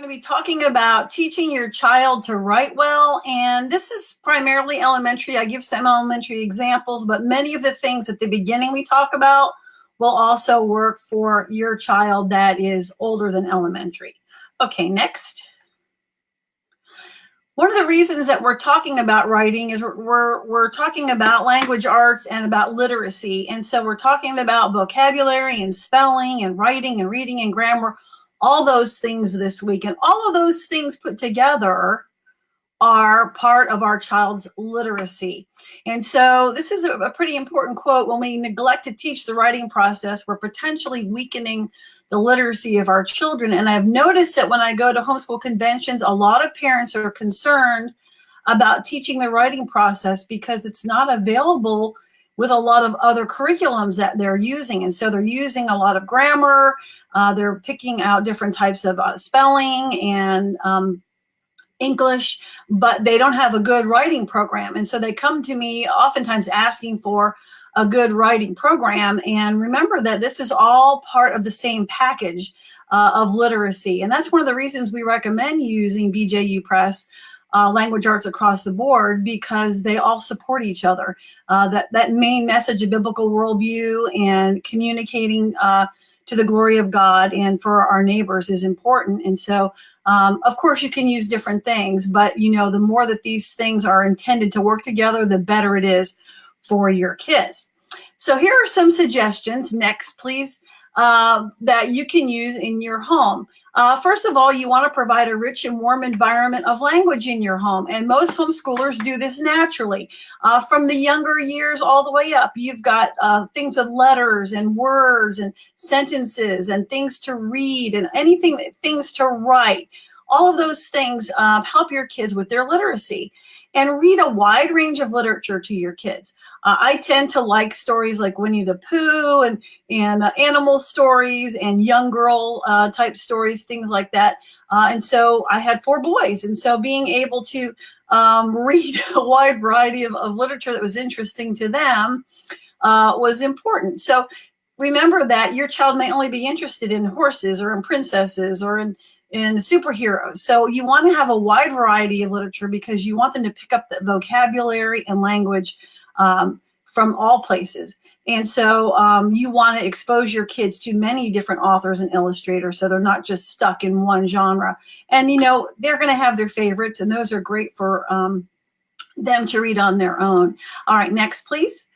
going to be talking about teaching your child to write well, and this is primarily elementary. I give some elementary examples, but many of the things at the beginning we talk about will also work for your child that is older than elementary. Okay, next. One of the reasons that we're talking about writing is we're talking about language arts and about literacy, and so we're talking about vocabulary and spelling and writing and reading and grammar, all those things this week. And all of those things put together are part of our child's literacy. And so this is a pretty important quote. When we neglect to teach the writing process, we're potentially weakening the literacy of our children. And I've noticed that when I go to homeschool conventions, a lot of parents are concerned about teaching the writing process because it's not available with a lot of other curriculums that they're using. And so they're using a lot of grammar, they're picking out different types of spelling and English, but they don't have a good writing program. And so they come to me oftentimes asking for a good writing program. And remember that this is all part of the same package of literacy. And that's one of the reasons we recommend using BJU Press language arts across the board, because they all support each other. That main message of biblical worldview and communicating to the glory of God and for our neighbors is important. And so, of course, you can use different things, but the more that these things are intended to work together, the better it is for your kids. So here are some suggestions. Next, please, that you can use in your home. First of all, you want to provide a rich and warm environment of language in your home. And most homeschoolers do this naturally. From the younger years all the way up, you've got things with letters and words and sentences and things to read and things to write. All of those things help your kids with their literacy. And read a wide range of literature to your kids. I tend to like stories like Winnie the Pooh and animal stories and young girl type stories, things like that. And so I had 4 boys. And so being able to read a wide variety of literature that was interesting to them was important. So remember that your child may only be interested in horses or in princesses or in superheroes. So you want to have a wide variety of literature because you want them to pick up the vocabulary and language from all places. And so you want to expose your kids to many different authors and illustrators so they're not just stuck in one genre. And, they're going to have their favorites, and those are great for them to read on their own. All right, next, please.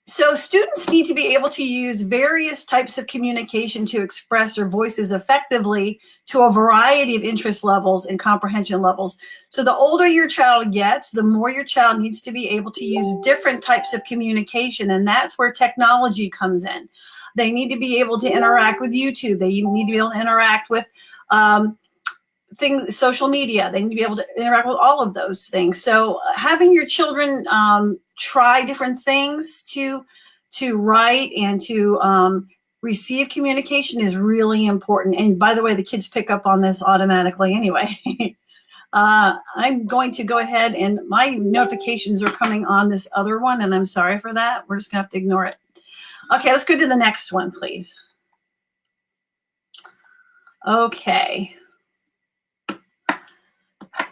So students need to be able to use various types of communication to express their voices effectively to a variety of interest levels and comprehension levels. So the older your child gets, the more your child needs to be able to use different types of communication, and that's where technology comes in. They need to be able to interact with YouTube. They need to be able to interact with social media. They need to be able to interact with all of those things. So having your children try different things to write and to receive communication is really important. And by the way, the kids pick up on this automatically anyway. I'm going to go ahead, and my notifications are coming on this other one, and I'm sorry for that. We're just gonna have to ignore it. Okay, let's go to the next one, please. Okay.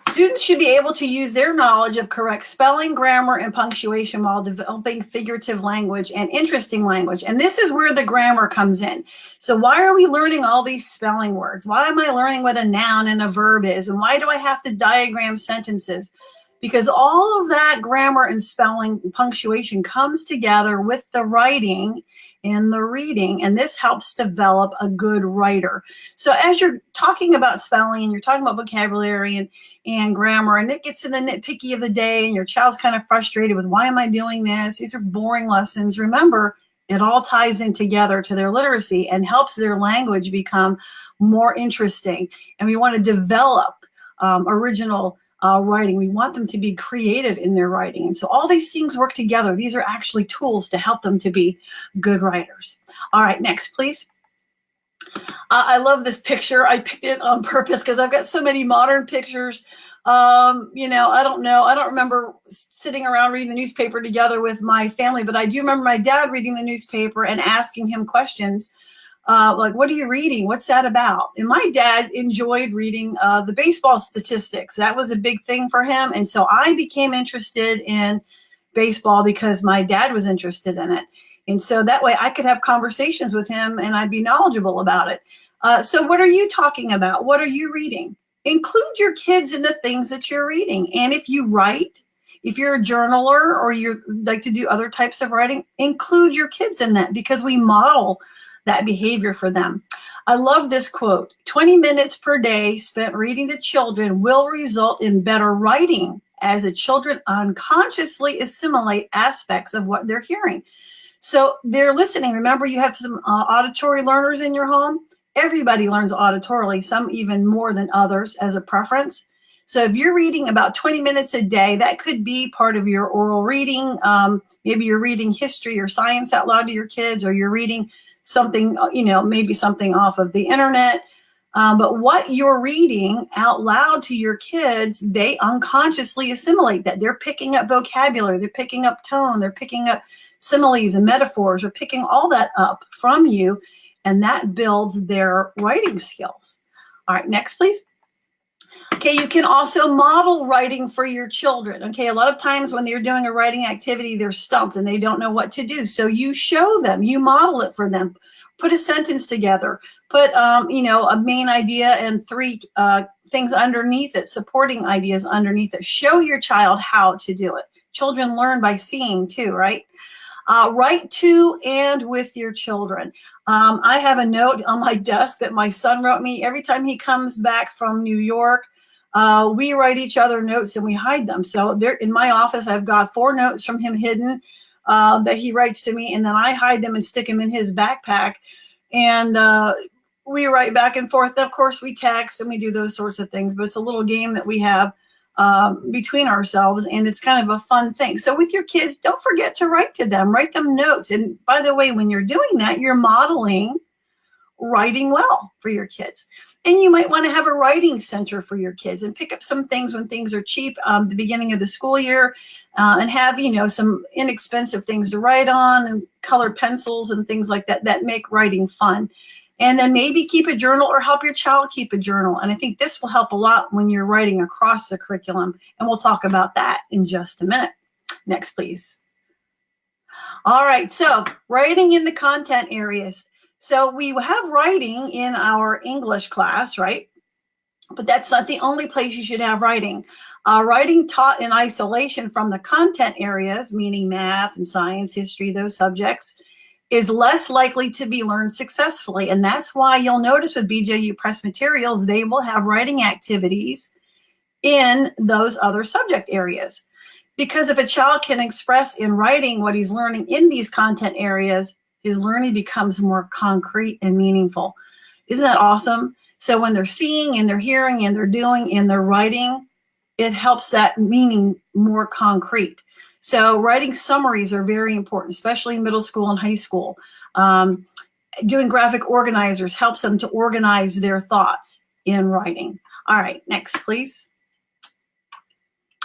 Students should be able to use their knowledge of correct spelling, grammar, and punctuation while developing figurative language and interesting language. And this is where the grammar comes in. So why are we learning all these spelling words? Why am I learning what a noun and a verb is? And why do I have to diagram sentences? Because all of that grammar and spelling and punctuation comes together with the writing and the reading, and this helps develop a good writer. So as you're talking about spelling and you're talking about vocabulary and grammar, and it gets in the nitpicky of the day, and your child's kind of frustrated with, why am I doing this? These are boring lessons. Remember, it all ties in together to their literacy and helps their language become more interesting. And we want to develop original writing. We want them to be creative in their writing. And so all these things work together. These are actually tools to help them to be good writers. All right, next, please. I love this picture. I picked it on purpose because I've got so many modern pictures. I don't know. I don't remember sitting around reading the newspaper together with my family, but I do remember my dad reading the newspaper and asking him questions Like, what are you reading? What's that about? And my dad enjoyed reading the baseball statistics. That was a big thing for him. And so I became interested in baseball because my dad was interested in it. And so that way I could have conversations with him and I'd be knowledgeable about it. So what are you talking about? What are you reading? Include your kids in the things that you're reading. And if you write, if you're a journaler or you like to do other types of writing, include your kids in that because we model that behavior for them. I love this quote. 20 minutes per day spent reading to children will result in better writing as the children unconsciously assimilate aspects of what they're hearing. So they're listening. Remember, you have some auditory learners in your home. Everybody learns auditorily, some even more than others as a preference. So if you're reading about 20 minutes a day, that could be part of your oral reading. Maybe you're reading history or science out loud to your kids, or you're reading something, maybe something off of the internet. But what you're reading out loud to your kids, they unconsciously assimilate that. They're picking up vocabulary, they're picking up tone, they're picking up similes and metaphors, they're picking all that up from you, and that builds their writing skills. All right, next, please. Okay, you can also model writing for your children. Okay, a lot of times when you're doing a writing activity, they're stumped and they don't know what to do. So you show them, you model it for them. Put a sentence together, put, a main idea and three things underneath it, supporting ideas underneath it. Show your child how to do it. Children learn by seeing too, right? Write to and with your children. I have a note on my desk that my son wrote me. Every time he comes back from New York, we write each other notes and we hide them. So there in my office, I've got 4 notes from him hidden that he writes to me, and then I hide them and stick them in his backpack. And we write back and forth. Of course, we text and we do those sorts of things, but it's a little game that we have between ourselves, and it's kind of a fun thing. So with your kids, don't forget to write to them, write them notes. And by the way, when you're doing that, you're modeling writing well for your kids. And you might want to have a writing center for your kids and pick up some things when things are cheap the beginning of the school year, and have, some inexpensive things to write on and colored pencils and things like that that make writing fun. And then maybe keep a journal or help your child keep a journal. And I think this will help a lot when you're writing across the curriculum. And we'll talk about that in just a minute. Next, please. All right, so writing in the content areas. So we have writing in our English class, right? But that's not the only place you should have writing. Writing taught in isolation from the content areas, meaning math and science, history, those subjects, is less likely to be learned successfully. And that's why you'll notice with BJU Press materials, they will have writing activities in those other subject areas. Because if a child can express in writing what he's learning in these content areas, his learning becomes more concrete and meaningful. Isn't that awesome? So when they're seeing and they're hearing and they're doing and they're writing, it helps that meaning more concrete. So writing summaries are very important, especially in middle school and high school. Doing graphic organizers helps them to organize their thoughts in writing. All right, next, please.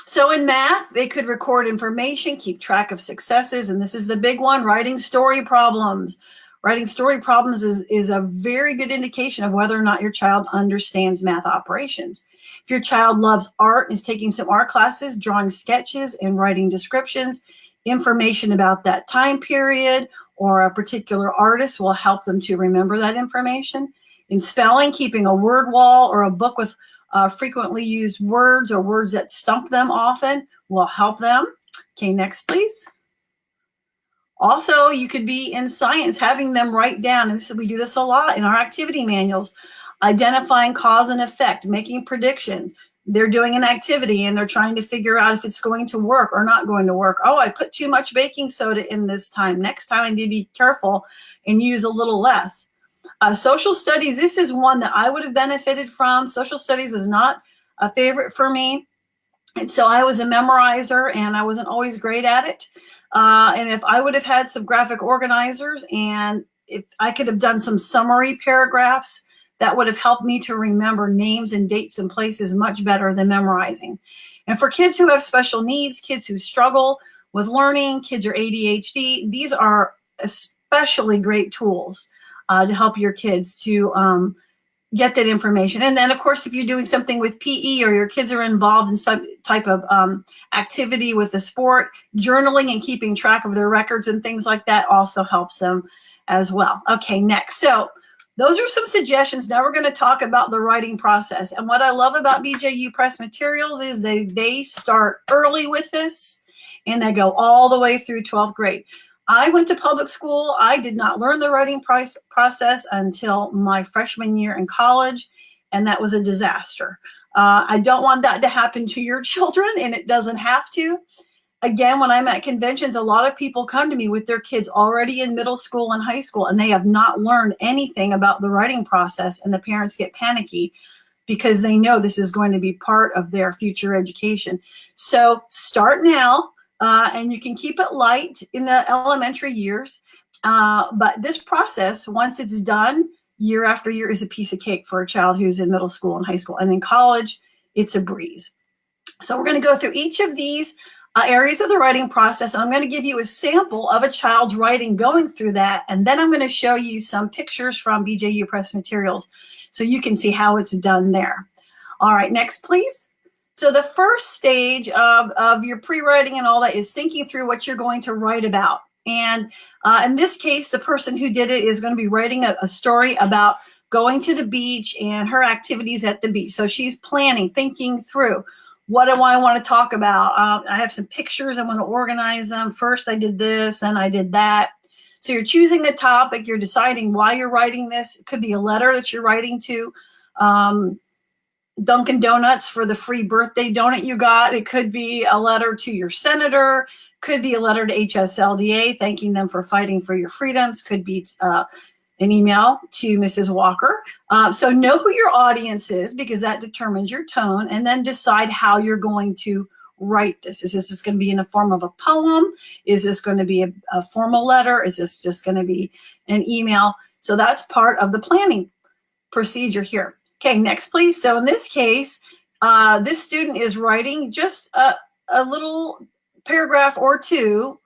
So in math, they could record information, keep track of successes, and this is the big one, writing story problems. Writing story problems is a very good indication of whether or not your child understands math operations. If your child loves art and is taking some art classes, drawing sketches and writing descriptions, information about that time period or a particular artist will help them to remember that information. In spelling, keeping a word wall or a book with frequently used words or words that stump them often will help them. Okay, next, please. Also, you could be in science, having them write down, and we do this a lot in our activity manuals, identifying cause and effect, making predictions. They're doing an activity and they're trying to figure out if it's going to work or not going to work. Oh, I put too much baking soda in this time. Next time I need to be careful and use a little less. Social studies, this is one that I would have benefited from. Social studies was not a favorite for me. And so I was a memorizer and I wasn't always great at it. And if I would have had some graphic organizers and if I could have done some summary paragraphs, that would have helped me to remember names and dates and places much better than memorizing. And for kids who have special needs, kids who struggle with learning, kids are ADHD, these are especially great tools. to help your kids to get that information. And then, of course, if you're doing something with PE or your kids are involved in some type of activity with the sport, journaling and keeping track of their records and things like that also helps them as well. Okay, next. So those are some suggestions. Now we're going to talk about the writing process. And what I love about BJU Press Materials is they start early with this and they go all the way through 12th grade. I went to public school. I did not learn the writing process until my freshman year in college, and that was a disaster. I don't want that to happen to your children, and it doesn't have to. Again, when I'm at conventions, a lot of people come to me with their kids already in middle school and high school, and they have not learned anything about the writing process, and the parents get panicky because they know this is going to be part of their future education. So start now. And you can keep it light in the elementary years. But this process, once it's done, year after year, is a piece of cake for a child who's in middle school and high school. And in college, it's a breeze. So we're going to go through each of these areas of the writing process. And I'm going to give you a sample of a child's writing going through that. And then I'm going to show you some pictures from BJU Press Materials so you can see how it's done there. All right, next, please. So the first stage of your pre-writing and all that is thinking through what you're going to write about. And in this case, the person who did it is going to be writing a story about going to the beach and her activities at the beach. So she's planning, thinking through, what do I want to talk about? I have some pictures. I want to organize them. First, I did this, and I did that. So you're choosing a topic. You're deciding why you're writing this. It could be a letter that you're writing to Dunkin' Donuts for the free birthday donut you got. It could be a letter to your senator, could be a letter to HSLDA thanking them for fighting for your freedoms, could be an email to Mrs. Walker. So know who your audience is because that determines your tone, and then decide how you're going to write this. Is this going to be in the form of a poem? Is this going to be a formal letter? Is this just going to be an email? So that's part of the planning procedure here. Okay, next, please. So in this case, this student is writing just a little paragraph or two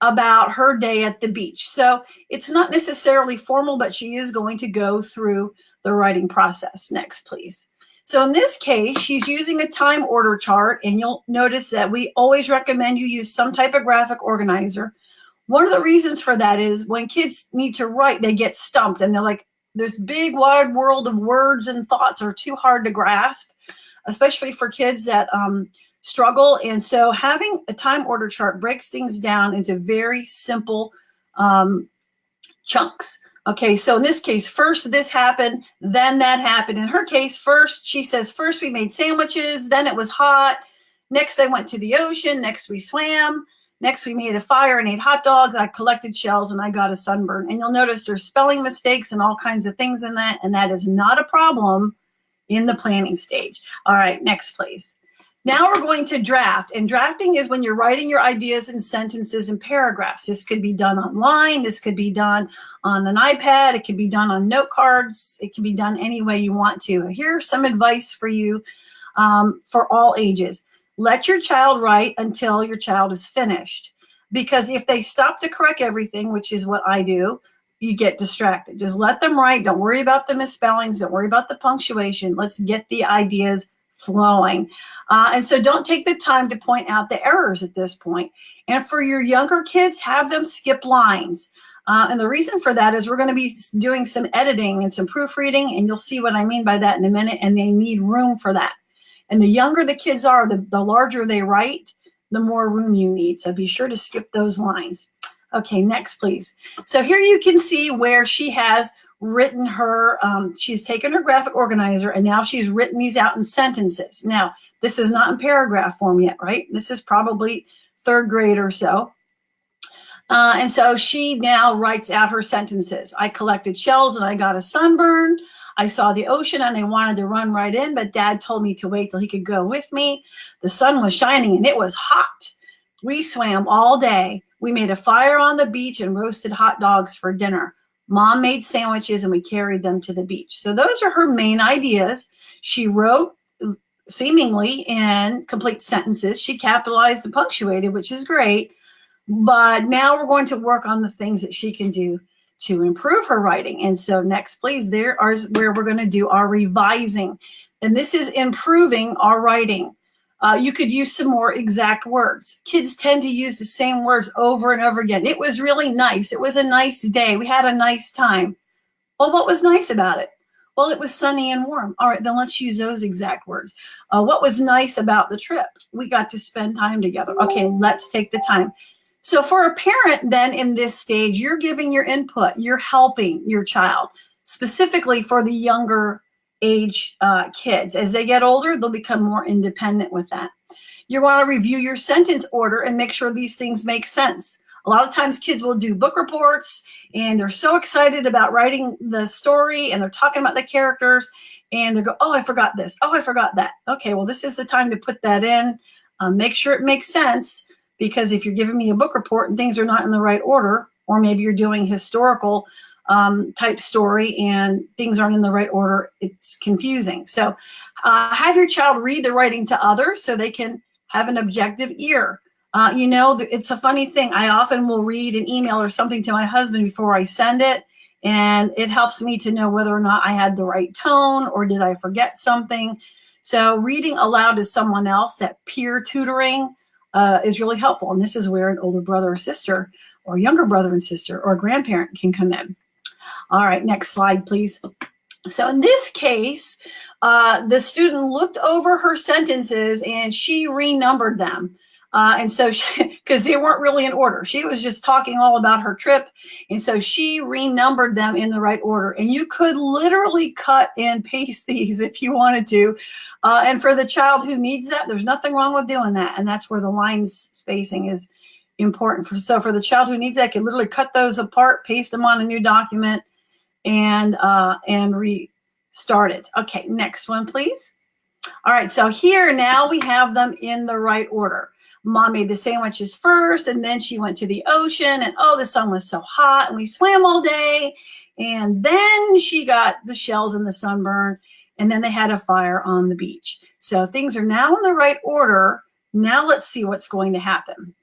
about her day at the beach. So it's not necessarily formal, but she is going to go through the writing process. Next, please. So in this case, she's using a time order chart, and you'll notice that we always recommend you use some type of graphic organizer. One of the reasons for that is when kids need to write, they get stumped, and they're like, this big wide world of words and thoughts are too hard to grasp, especially for kids that struggle. And so having a time order chart breaks things down into very simple chunks. Okay, so in this case, first this happened, then that happened. In her case, first, she says, first we made sandwiches, then it was hot. Next I went to the ocean, next we swam. Next, we made a fire and ate hot dogs. I collected shells and I got a sunburn. And you'll notice there's spelling mistakes and all kinds of things in that. And that is not a problem in the planning stage. All right, next, please. Now we're going to draft. And drafting is when you're writing your ideas in sentences and paragraphs. This could be done online. This could be done on an iPad. It could be done on note cards. It can be done any way you want to. Here's some advice for you for all ages. Let your child write until your child is finished. Because if they stop to correct everything, which is what I do, you get distracted. Just let them write. Don't worry about the misspellings. Don't worry about the punctuation. Let's get the ideas flowing. And so don't take the time to point out the errors at this point. And for your younger kids, have them skip lines. And the reason for that is we're going to be doing some editing and some proofreading, and you'll see what I mean by that in a minute, and they need room for that. And the younger the kids are, the larger they write, the more room you need. So be sure to skip those lines. Okay, next, please. So here you can see where she has written her, she's taken her graphic organizer, and now she's written these out in sentences. Now, this is not in paragraph form yet, right? This is probably third grade or so. And so she now writes out her sentences. I collected shells and I got a sunburn. I saw the ocean and I wanted to run right in, but Dad told me to wait till he could go with me. The sun was shining and it was hot. We swam all day. We made a fire on the beach and roasted hot dogs for dinner. Mom made sandwiches and we carried them to the beach. So those are her main ideas. She wrote seemingly in complete sentences. She capitalized and punctuated, which is great. But now we're going to work on the things that she can do to improve her writing. And so next, please, there is where we're going to do our revising. And this is improving our writing. You could use some more exact words. Kids tend to use the same words over and over again. It was really nice. It was a nice day. We had a nice time. Well, what was nice about it? Well, it was sunny and warm. All right, then let's use those exact words. What was nice about the trip? We got to spend time together. Okay, let's take the time. So for a parent then in this stage, you're giving your input. You're helping your child, specifically for the younger age kids. As they get older, they'll become more independent with that. You want to review your sentence order and make sure these things make sense. A lot of times kids will do book reports and they're so excited about writing the story and they're talking about the characters and they go, oh, I forgot this. Oh, I forgot that. Okay, well, this is the time to put that in. Make sure it makes sense, because if you're giving me a book report and things are not in the right order, or maybe you're doing historical type story and things aren't in the right order, it's confusing. So have your child read the writing to others so they can have an objective ear. You know, it's a funny thing. I often will read an email or something to my husband before I send it, and it helps me to know whether or not I had the right tone or did I forget something. So reading aloud to someone else, that peer tutoring, is really helpful. And this is where an older brother or sister or younger brother and sister or a grandparent can come in. All right, next slide, please. So in this case, the student looked over her sentences and she renumbered them. And so, because they weren't really in order, she was just talking all about her trip. And so she renumbered them in the right order. And you could literally cut and paste these if you wanted to. And for the child who needs that, there's nothing wrong with doing that. And that's where the lines spacing is important. So for the child who needs that, you can literally cut those apart, paste them on a new document, and restart it. Okay, next one, please. All right, so here now we have them in the right order. Mom made the sandwiches first, and then she went to the ocean, and oh, the sun was so hot, and we swam all day, and then she got the shells and the sunburn, and then they had a fire on the beach. So things are now in the right order. Now let's see what's going to happen.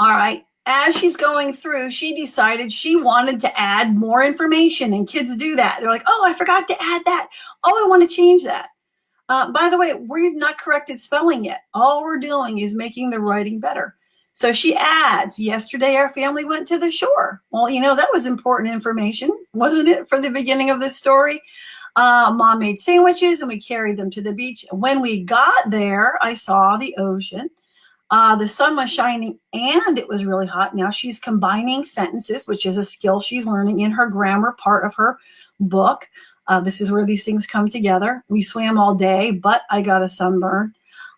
All right, as she's going through, she decided she wanted to add more information, and kids do that. They're like, oh, I forgot to add that. Oh, I want to change that. By the way, we've not corrected spelling yet. All we're doing is making the writing better. So she adds, yesterday our family went to the shore. Well, you know, that was important information, wasn't it, for the beginning of this story? Mom made sandwiches and we carried them to the beach. When we got there, I saw the ocean. The sun was shining and it was really hot. Now she's combining sentences, which is a skill she's learning in her grammar part of her book. This is where these things come together. We swam all day, but I got a sunburn.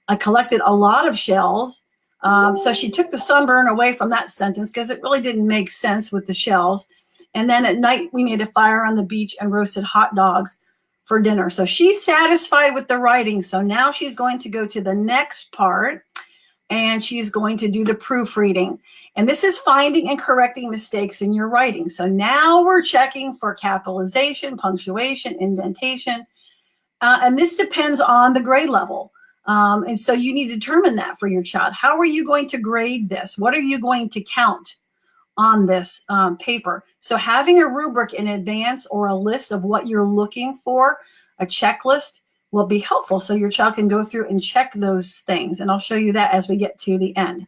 I collected a lot of shells. So she took the sunburn away from that sentence because it really didn't make sense with the shells. And then at night, we made a fire on the beach and roasted hot dogs for dinner. So she's satisfied with the writing. So now she's going to go to the next part, and she's going to do the proofreading. And this is finding and correcting mistakes in your writing. So now we're checking for capitalization, punctuation, indentation. And this depends on the grade level. And so you need to determine that for your child. How are you going to grade this? What are you going to count on this paper? So having a rubric in advance or a list of what you're looking for, a checklist, will be helpful so your child can go through and check those things. And I'll show you that as we get to the end.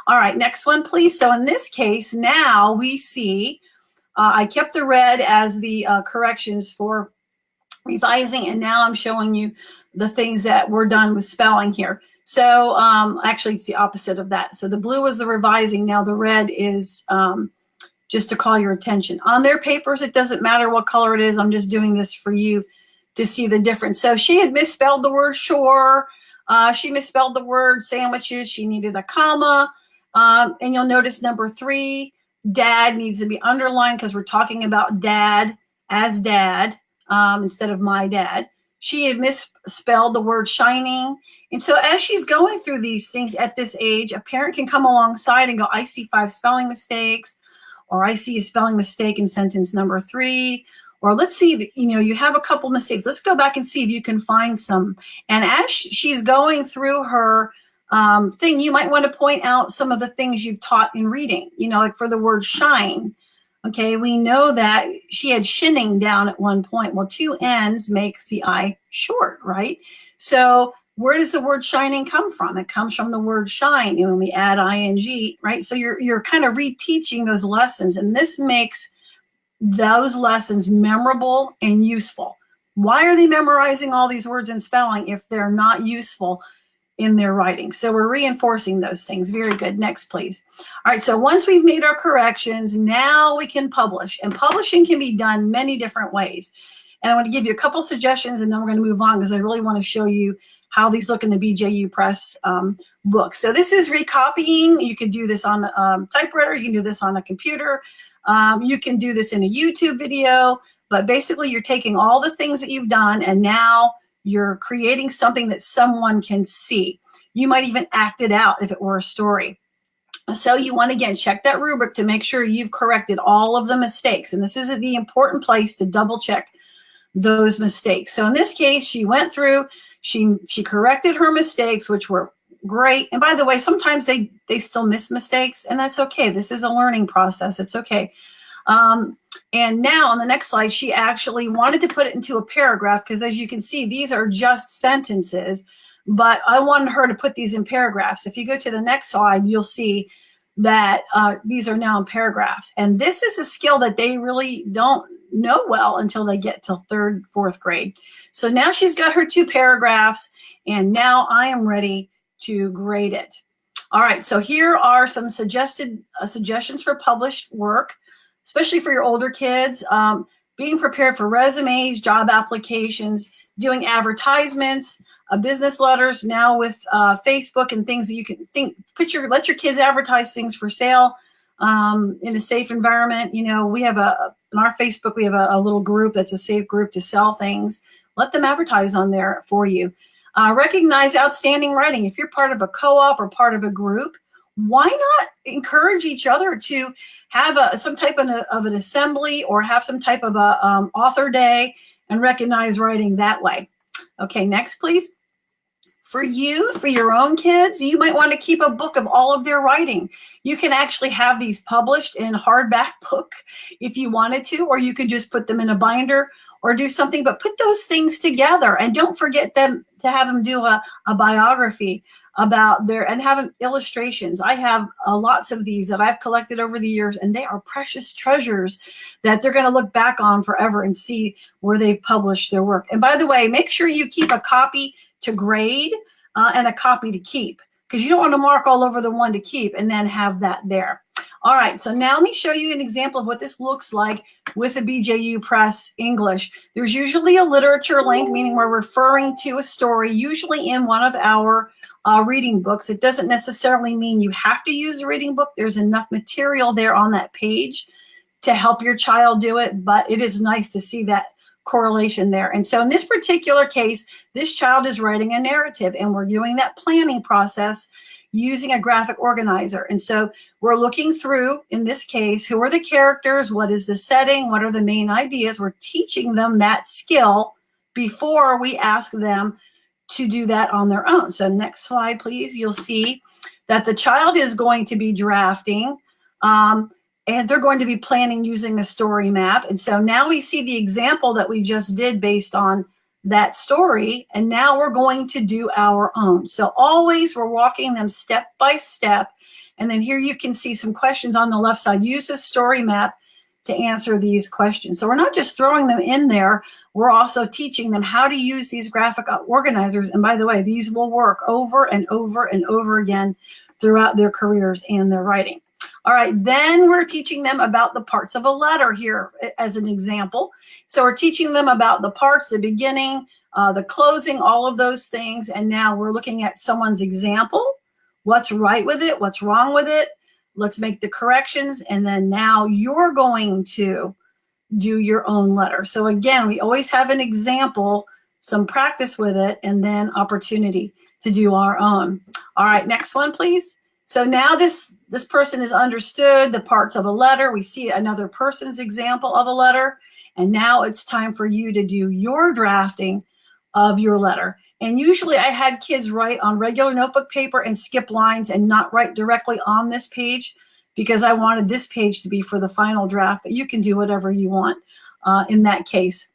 All right, next one, please. So in this case, now we see, I kept the red as the corrections for revising, and now I'm showing you the things that were done with spelling here. So actually, it's the opposite of that. So the blue was the revising. Now the red is just to call your attention. On their papers, it doesn't matter what color it is. I'm just doing this for you to see the difference. So she had misspelled the word shore. She misspelled the word sandwiches. She needed a comma. And you'll notice number 3, dad needs to be underlined because we're talking about dad as dad instead of my dad. She had misspelled the word shining. And so as she's going through these things at this age, a parent can come alongside and go, I see 5 spelling mistakes, or I see a spelling mistake in sentence number 3. Or let's see, you know, you have a couple mistakes. Let's go back and see if you can find some. And as she's going through her thing, you might want to point out some of the things you've taught in reading. You know, like for the word shine, Okay, we know that she had shinning down at one point. Well, two N's makes the I short, right? So where does the word shining come from? It comes from the word shine, and when we add ing, right? So you're kind of reteaching those lessons, and this makes those lessons memorable and useful. Why are they memorizing all these words and spelling if they're not useful in their writing? So we're reinforcing those things. Very good. Next, please. All right, so once we've made our corrections, now we can publish. And publishing can be done many different ways. And I want to give you a couple suggestions, and then we're going to move on because I really want to show you how these look in the BJU Press book. So this is recopying. You can do this on a typewriter. You can do this on a computer. You can do this in a YouTube video. But basically, you're taking all the things that you've done, and now you're creating something that someone can see. You might even act it out if it were a story. So you want to, again, check that rubric to make sure you've corrected all of the mistakes. And this is the important place to double check those mistakes. So in this case, she went through, she corrected her mistakes, which were great. And by the way, sometimes they still miss mistakes, and that's okay. This is a learning process. It's okay. And now on the next slide, she actually wanted to put it into a paragraph because, as you can see, these are just sentences, but I wanted her to put these in paragraphs. If you go to the next slide, you'll see that these are now in paragraphs. And this is a skill that they really don't know well until they get to third, fourth grade. So now she's got her 2 paragraphs, and now I am ready to grade it. All right, so here are some suggestions for published work, especially for your older kids. Being prepared for resumes, job applications, doing advertisements, business letters. Now with Facebook and things that you can let your kids advertise things for sale in a safe environment. You know, we have in our Facebook, we have a little group that's a safe group to sell things. Let them advertise on there for you. Recognize outstanding writing. If you're part of a co-op or part of a group, why not encourage each other to have some type of an assembly or have some type of a author day and recognize writing that way? Okay, next, please. For your own kids, you might want to keep a book of all of their writing. You can actually have these published in hardback book if you wanted to, or you could just put them in a binder or do something, but put those things together, and don't forget them to have them do a biography about and have illustrations. I have lots of these that I've collected over the years, and they are precious treasures that they're going to look back on forever and see where they've published their work. And by the way, make sure you keep a copy to grade and a copy to keep, because you don't want to mark all over the one to keep and then have that there. All right, so now let me show you an example of what this looks like with the BJU Press English. There's usually a literature link, meaning we're referring to a story, usually in one of our reading books. It doesn't necessarily mean you have to use a reading book. There's enough material there on that page to help your child do it, but it is nice to see that correlation there. And so in this particular case, this child is writing a narrative, and we're doing that planning process using a graphic organizer. And so we're looking through, in this case, who are the characters, what is the setting, what are the main ideas. We're teaching them that skill before we ask them to do that on their own. So next slide, please. You'll see that the child is going to be drafting, and they're going to be planning using a story map. And so now we see the example that we just did based on that story, and now we're going to do our own. So always we're walking them step by step, and then here you can see some questions on the left side. Use a story map to answer these questions. So we're not just throwing them in there, we're also teaching them how to use these graphic organizers. And by the way, these will work over and over and over again throughout their careers and their writing. All right, then we're teaching them about the parts of a letter here as an example. So we're teaching them about the parts, the beginning, the closing, all of those things. And now we're looking at someone's example. What's right with it? What's wrong with it? Let's make the corrections. And then now you're going to do your own letter. So again, we always have an example, some practice with it, and then opportunity to do our own. All right, next one, please. So now this person has understood the parts of a letter. We see another person's example of a letter. And now it's time for you to do your drafting of your letter. And usually I had kids write on regular notebook paper and skip lines and not write directly on this page. because I wanted this page to be for the final draft, but you can do whatever you want in that case.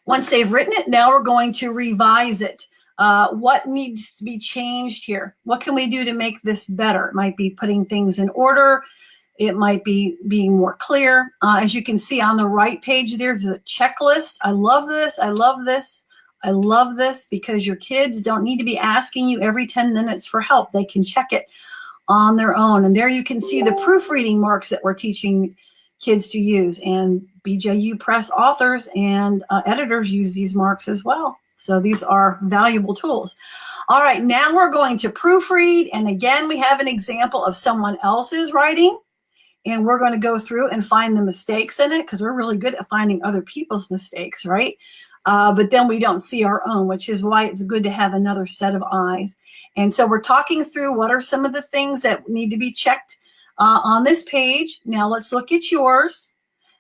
Once they've written it, now we're going to revise it. What needs to be changed here? What can we do to make this better? It might be putting things in order. It might be being more clear. As you can see on the right page, there's a checklist. I love this. I love this. I love this because your kids don't need to be asking you every 10 minutes for help. They can check it on their own. And there you can see the proofreading marks that we're teaching kids to use. And BJU Press authors and editors use these marks as well. So these are valuable tools. All right, now we're going to proofread. And again, we have an example of someone else's writing. And we're going to go through and find the mistakes in it because we're really good at finding other people's mistakes, right? But then we don't see our own, which is why it's good to have another set of eyes. And so we're talking through what are some of the things that need to be checked on this page. Now let's look at yours.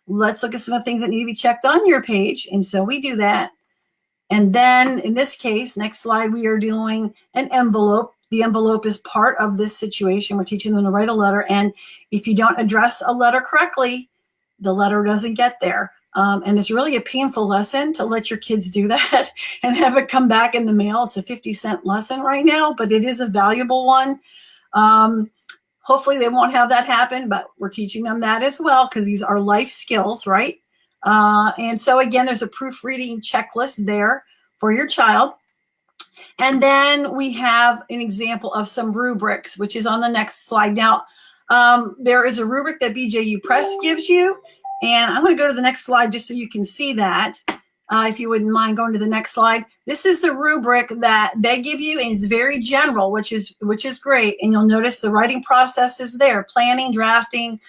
Let's look at some of the things that need to be checked on your page. And so we do that. And then in this case, next slide, we are doing an envelope. The envelope is part of this situation. We're teaching them to write a letter. And if you don't address a letter correctly, the letter doesn't get there. And it's really a painful lesson to let your kids do that and have it come back in the mail. It's a 50-cent lesson right now, but it is a valuable one. Hopefully they won't have that happen, but we're teaching them that as well because these are life skills, right? And so again, there's a proofreading checklist there for your child. And then we have an example of some rubrics, which is on the next slide. Now, there is a rubric that BJU Press gives you. And I'm going to go to the next slide just so you can see that, if you wouldn't mind going to the next slide. This is the rubric that they give you, and it's very general, which is great. And you'll notice the writing process is there. Planning, drafting,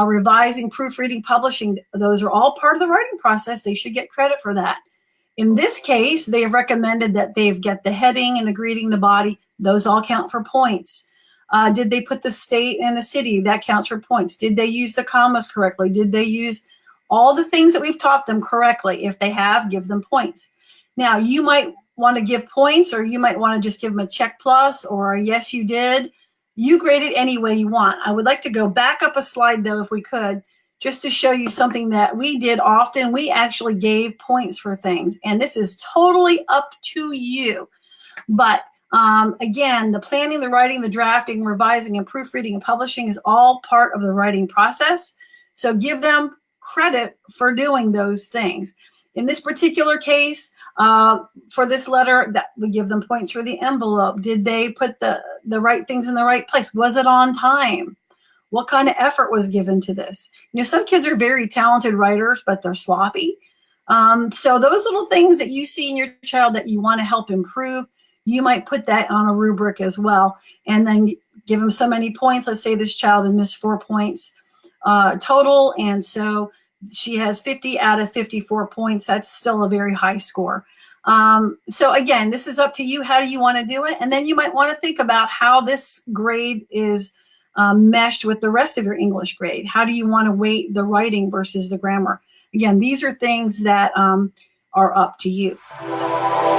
revising, proofreading, publishing. Those are all part of the writing process. They should get credit for that. In this case, they have recommended that they get the heading and the greeting, the body. Those all count for points. Did they put the state and the city? That counts for points. Did they use the commas correctly? Did they use all the things that we've taught them correctly? If they have, give them points. Now, you might want to give points, or you might want to just give them a check plus or a yes, you did. You grade it any way you want. I would like to go back up a slide, though, if we could, just to show you something that we did often. We actually gave points for things, and this is totally up to you. But again, the planning, the writing, the drafting, revising, and proofreading and publishing is all part of the writing process. So give them credit for doing those things. In this particular case, for this letter, that we give them points for the envelope. Did they put the right things in the right place? Was it on time? What kind of effort was given to this? You know, some kids are very talented writers, but they're sloppy. So those little things that you see in your child that you want to help improve, you might put that on a rubric as well, and then give them so many points. Let's say this child had missed 4 points total, and so she has 50 out of 54 points. That's still a very high score. So again, this is up to you. How do you want to do it? And then you might want to think about how this grade is meshed with the rest of your English grade. How do you want to weight the writing versus the grammar? Again, these are things that are up to you. So.